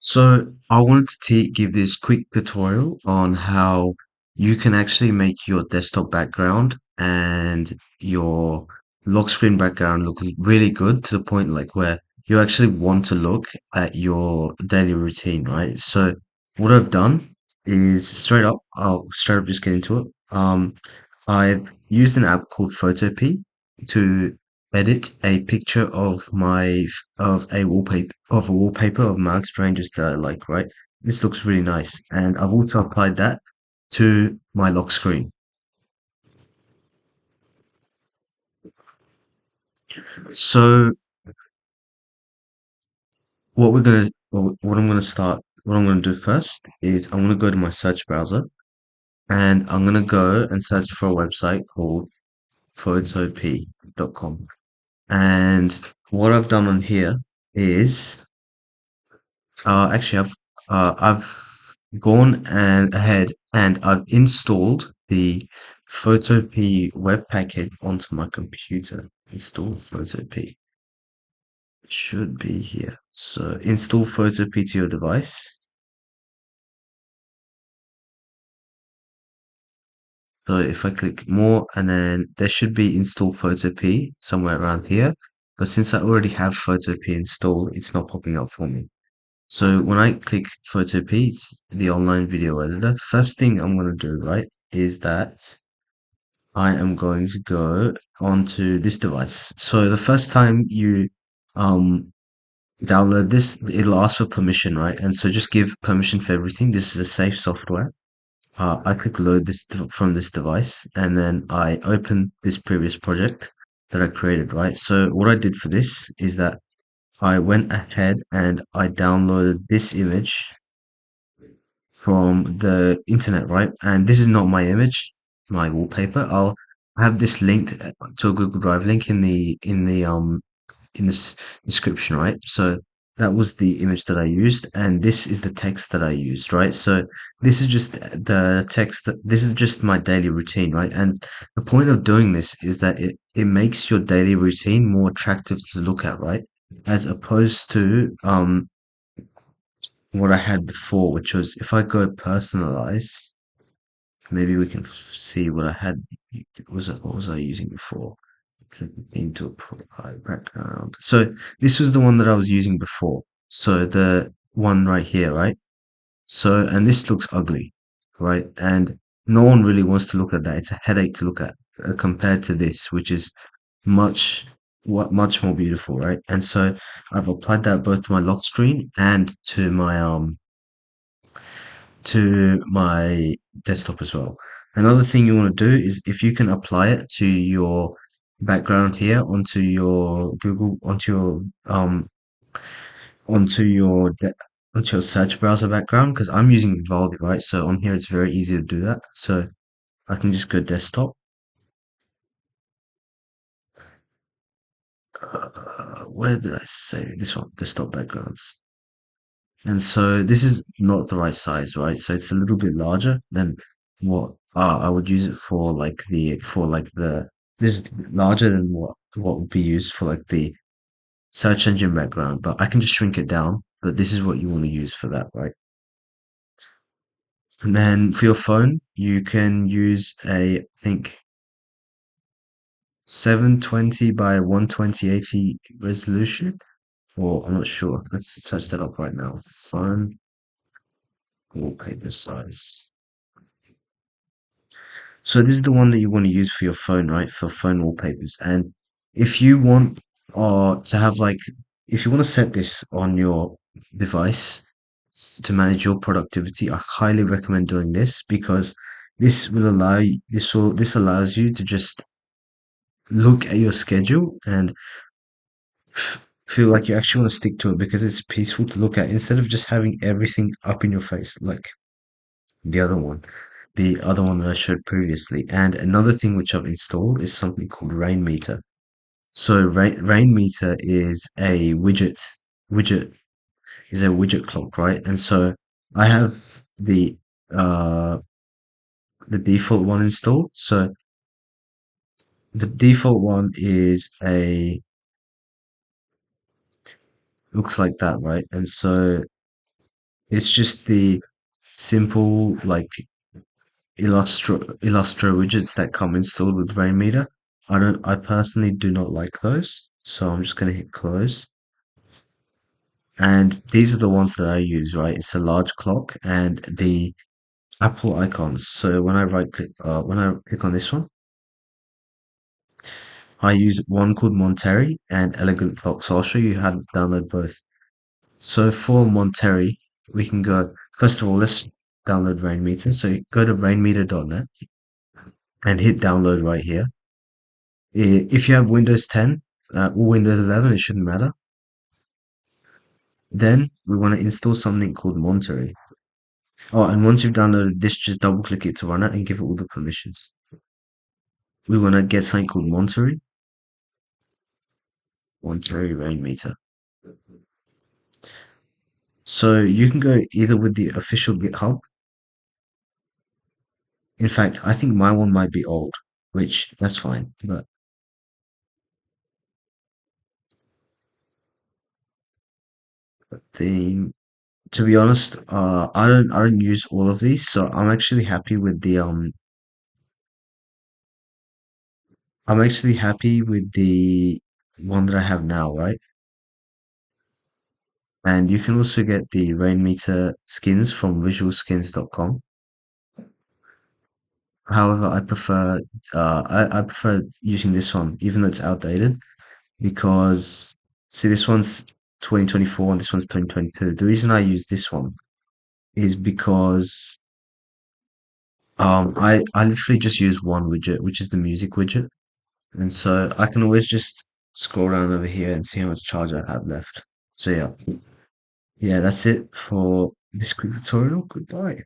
So I wanted to give this quick tutorial on how you can actually make your desktop background and your lock screen background look really good to the point like where you actually want to look at your daily routine, right? So what I've done is I'll straight up just get into it. I've used an app called Photopea to edit a picture of a wallpaper of mountain ranges that I like, right? This looks really nice. And I've also applied that to my lock screen. So what I'm gonna do first is I'm gonna go to my search browser and I'm gonna go and search for a website called photopea.com. And what I've done on here is I've gone and ahead and I've installed the Photopea web package onto my computer. Install Photopea. It should be here. So install Photopea to your device. So if I click more and then there should be install Photopea somewhere around here. But since I already have Photopea installed, it's not popping up for me. So when I click Photopea, it's the online video editor. First thing I'm going to do, right, is that I am going to go onto this device. So the first time you um download this, it'll ask for permission, right? And so just give permission for everything. This is a safe software. I click load from this device and then I open this previous project that I created, right? So what I did for this is that I went ahead and I downloaded this image from the internet, right? And this is not my image, my wallpaper. I'll have this linked to a Google Drive link in this description, right? So that was the image that I used, and this is the text that I used, right? So this is just the text that this is just my daily routine, right? And the point of doing this is that it makes your daily routine more attractive to look at, right? As opposed to what I had before, which was if I go personalize, maybe we can see what I had. What was I using before? Click into a profile background. So this was the one that I was using before. So the one right here, right? So and this looks ugly, right? And no one really wants to look at that. It's a headache to look at compared to this, which is much much more beautiful, right? And so I've applied that both to my lock screen and to my desktop as well. Another thing you want to do is if you can apply it to your background here onto your onto your search browser background because I'm using Vivaldi, right? So on here it's very easy to do that. So I can just go desktop. Where did I say this one? Desktop backgrounds. And so this is not the right size, right? So it's a little bit larger than what I would use it for this is larger than what would be used for like the search engine background, but I can just shrink it down. But this is what you want to use for that, right? And then for your phone, you can use I think 720 by 12080 resolution, or I'm not sure. Let's search that up right now. Phone wallpaper size. So this is the one that you want to use for your phone, right? For phone wallpapers. And if you want to have like if you want to set this on your device to manage your productivity, I highly recommend doing this because this allows you to just look at your schedule and feel like you actually want to stick to it because it's peaceful to look at instead of just having everything up in your face like the other one. The other one that I showed previously. And another thing which I've installed is something called Rain Meter. So Rain Meter widget is a widget clock, right? And so I have the uh the default one installed. So the default one is a looks like that, right? And so It's just the simple like Illustra widgets that come installed with Rainmeter. I personally do not like those, so I'm just gonna hit close. And these are the ones that I use, right? It's a large clock and the Apple icons. So when I click on this one, I use one called Monterey and Elegant Clock. So I'll show you how to download both. So for Monterey, we can go, first of all, let's download Rainmeter. So you go to rainmeter.net and hit download right here. If you have Windows 10 or Windows 11, it shouldn't matter. Then we want to install something called Monterey. Oh, and once you've downloaded this, just double click it to run it and give it all the permissions. We want to get something called Monterey Rainmeter. So you can go either with the official GitHub. In fact, I think my one might be old, which that's fine. But the to be honest, I don't use all of these, so I'm actually happy with the one that I have now, right? And you can also get the Rainmeter skins from visualskins.com. However, I prefer using this one, even though it's outdated, because see this one's 2024 and this one's 2022. The reason I use this one is because I literally just use one widget, which is the music widget. And so I can always just scroll down over here and see how much charge I have left. So yeah, that's it for this quick tutorial. Goodbye.